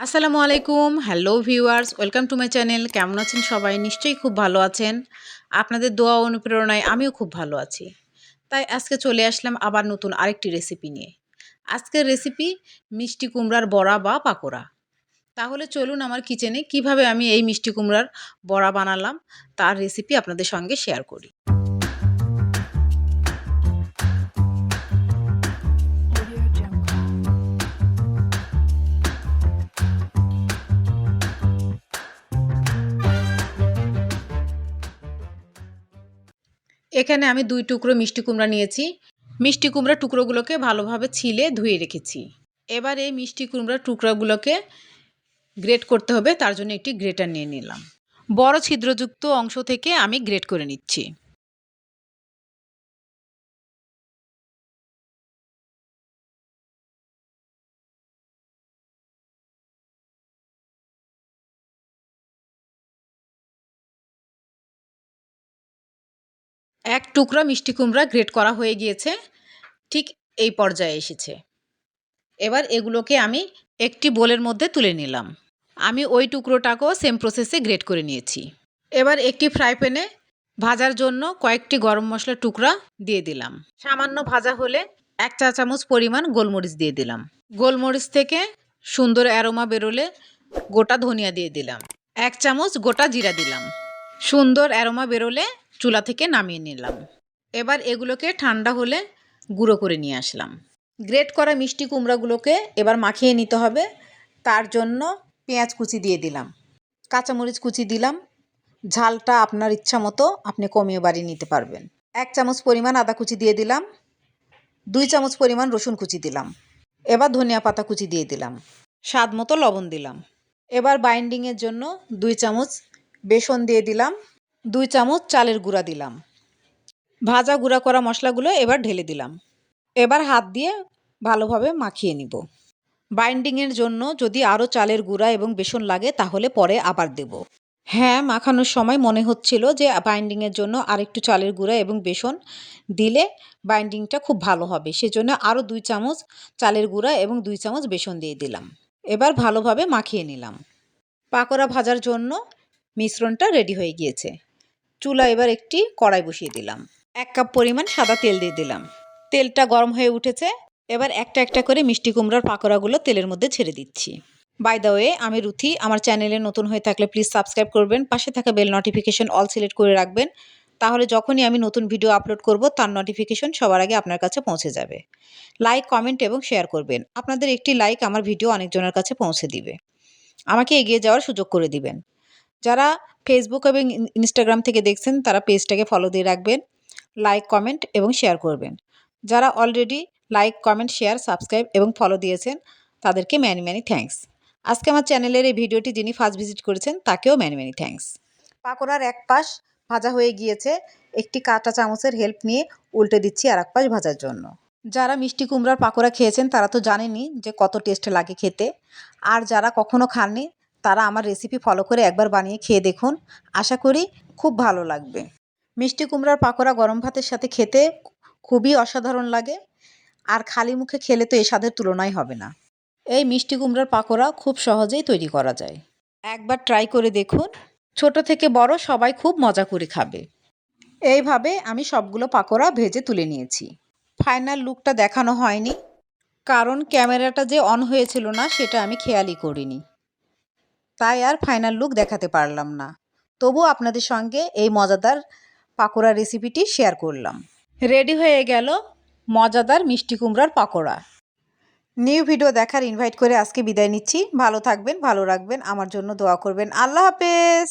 আসসালামু আলাইকুম। Hello viewers, welcome to my channel. কেমন আছেন সবাই? নিশ্চয়ই খুব ভালো আছেন। আপনাদের দোয়া ও অনুপ্রেরণায় আমিও খুব ভালো আছি। তাই আজকে চলে আসলাম আবার নতুন আরেকটি রেসিপি নিয়ে। আজকের রেসিপি মিষ্টি কুমড়ার বড়া বা পাকোড়া। তাহলে চলুন আমার কিচেনে কিভাবে আমি এই মিষ্টি কুমড়ার বড়া বানালাম তার রেসিপি আপনাদের সঙ্গে শেয়ার করি। এখানে আমি ২ টুকরো মিষ্টি কুমড়া নিয়েছি। মিষ্টি কুমড়ার টুকরোগুলোকে ভালোভাবে ছিলে ধুয়ে রেখেছি। এবার এই মিষ্টি কুমড়ার টুকরাগুলোকে গ্রেট করতে হবে, তার জন্য একটি গ্রেটার নিয়ে নিলাম। বড় ছিদ্রযুক্ত অংশ থেকে আমি গ্রেট করে নিচ্ছি। এক টুকরা মিষ্টি কুমড়া গ্রেট করা হয়ে গিয়েছে, ঠিক এই পর্যায়ে এসেছে। এবার এগুলোকে আমি একটি বোলের মধ্যে তুলে নিলাম। আমি ওই টুকরোটাকেও সেম প্রসেসে গ্রেট করে নিয়েছি। এবার একটি ফ্রাই প্যানে ভাজার জন্য কয়েকটি গরম মশলার টুকরা দিয়ে দিলাম। সামান্য ভাজা হলে ১ চা চামচ পরিমাণ গোলমরিচ দিয়ে দিলাম। গোলমরিচ থেকে সুন্দর অ্যারোমা বেরোলে গোটা ধনিয়া দিয়ে দিলাম। ১ চামচ গোটা জিরা দিলাম। সুন্দর অ্যারোমা বেরোলে চুলা থেকে নামিয়ে নিলাম। এবার এগুলোকে ঠান্ডা হলে গুঁড়ো করে নিয়ে আসলাম। গ্রেট করা মিষ্টি কুমড়াগুলোকে এবার মাখিয়ে নিতে হবে। তার জন্য পেঁয়াজ কুচি দিয়ে দিলাম, কাঁচামরিচ কুচি দিলাম। ঝালটা আপনার ইচ্ছা মতো আপনি কমিয়ে বাড়িয়ে নিতে পারবেন। ১ চামচ পরিমাণ আদা কুচি দিয়ে দিলাম। ২ চামচ পরিমাণ রসুন কুচি দিলাম। এবার ধনিয়া পাতা কুচি দিয়ে দিলাম। স্বাদ মতো লবণ দিলাম। এবার বাইন্ডিংয়ের জন্য ২ চামচ বেসন দিয়ে দিলাম। ২ চামচ চালের গুঁড়া দিলাম। ভাজা গুঁড়া করা মশলাগুলো এবার ঢেলে দিলাম। এবার হাত দিয়ে ভালোভাবে মাখিয়ে নিব। বাইন্ডিংয়ের জন্য যদি আরও চালের গুঁড়া এবং বেসন লাগে তাহলে পরে আবার দেব। হ্যাঁ, মাখানোর সময় মনে হচ্ছিল যে বাইন্ডিংয়ের জন্য আরেকটু চালের গুঁড়া এবং বেসন দিলে বাইন্ডিংটা খুব ভালো হবে। সেজন্য আরও ২ চামচ চালের গুঁড়া এবং ২ চামচ বেসন দিয়ে দিলাম। এবার ভালোভাবে মাখিয়ে নিলাম। পাকোড়া ভাজার জন্য মিশ্রণটা রেডি হয়ে গিয়েছে। চুলা এবার একটি কড়াই বসিয়ে দিলাম। ১ কাপ পরিমাণ সাদা তেল দিয়ে দিলাম। তেলটা গরম হয়ে উঠেছে। এবার একটা একটা করে মিষ্টি কুমড়ার পাকোড়াগুলো তেলের মধ্যে ছেড়ে দিচ্ছি। বাই দ্য ওয়ে, আমি রুথি। আমার চ্যানেলে নতুন হয়ে থাকলে প্লিজ সাবস্ক্রাইব করবেন। পাশে থাকা বেল নোটিফিকেশন অল সিলেক্ট করে রাখবেন। তাহলে যখনই আমি নতুন ভিডিও আপলোড করব তার নোটিফিকেশন সবার আগে আপনার কাছে পৌঁছে যাবে। লাইক, কমেন্ট এবং শেয়ার করবেন। আপনাদের একটি লাইক আমার ভিডিও অনেকজনের কাছে পৌঁছে দিবে। আমাকে এগিয়ে যাওয়ার সুযোগ করে দিবেন। যারা ফেসবুক এবং ইনস্টাগ্রাম থেকে দেখছেন তারা পেজটাকে ফলো দিয়ে রাখবেন। লাইক, কমেন্ট এবং শেয়ার করবেন। যারা already like, comment, share, subscribe এবং ফলো দিয়েছেন তাদেরকে ম্যানি ম্যানি থ্যাঙ্কস। আজকে আমার চ্যানেলের এই ভিডিওটি যিনি ফার্স্ট ভিজিট করেছেন তাকেও ম্যানি ম্যানি থ্যাঙ্কস। পাকোড়ার এক পাশ ভাজা হয়ে গিয়েছে। একটি কাঁটা চামচের হেল্প নিয়ে উল্টে দিচ্ছি আর এক পাশ ভাজার জন্য। যারা মিষ্টি কুমড়ার পাকোড়া খেয়েছেন তারা তো জানেনই যে কত টেস্ট লাগে খেতে। আর যারা কখনো খাননি তারা আমার রেসিপি ফলো করে একবার বানিয়ে খেয়ে দেখুন। আশা করি খুব ভালো লাগবে। মিষ্টি কুমড়ার পাকোড়া গরম ভাতের সাথে খেতে খুবই অসাধারণ লাগে। আর খালি মুখে খেলে তো এর স্বাদের তুলনাই হবে না। এই মিষ্টি কুমড়ার পাকোড়া খুব সহজেই তৈরি করা যায়। একবার ট্রাই করে দেখুন। ছোট থেকে বড় সবাই খুব মজা করে খাবে। এইভাবে আমি সবগুলো পাকোড়া ভেজে তুলে নিয়েছি। ফাইনাল লুকটা দেখানো হয়নি, কারণ ক্যামেরাটা যে অন হয়েছিল না সেটা আমি খেয়ালই করিনি। তাই আর ফাইনাল লুক দেখাতে পারলাম না। তবুও আপনাদের সঙ্গে এই মজাদার পাকোড়া রেসিপিটি শেয়ার করলাম। রেডি হয়ে গেল মজাদার মিষ্টি কুমড়ার পাকোড়া। নিউ ভিডিও দেখার ইনভাইট করে আজকে বিদায় নিচ্ছি। ভালো থাকবেন, ভালো রাখবেন, আমার জন্য দোয়া করবেন। আল্লাহ হাফেজ।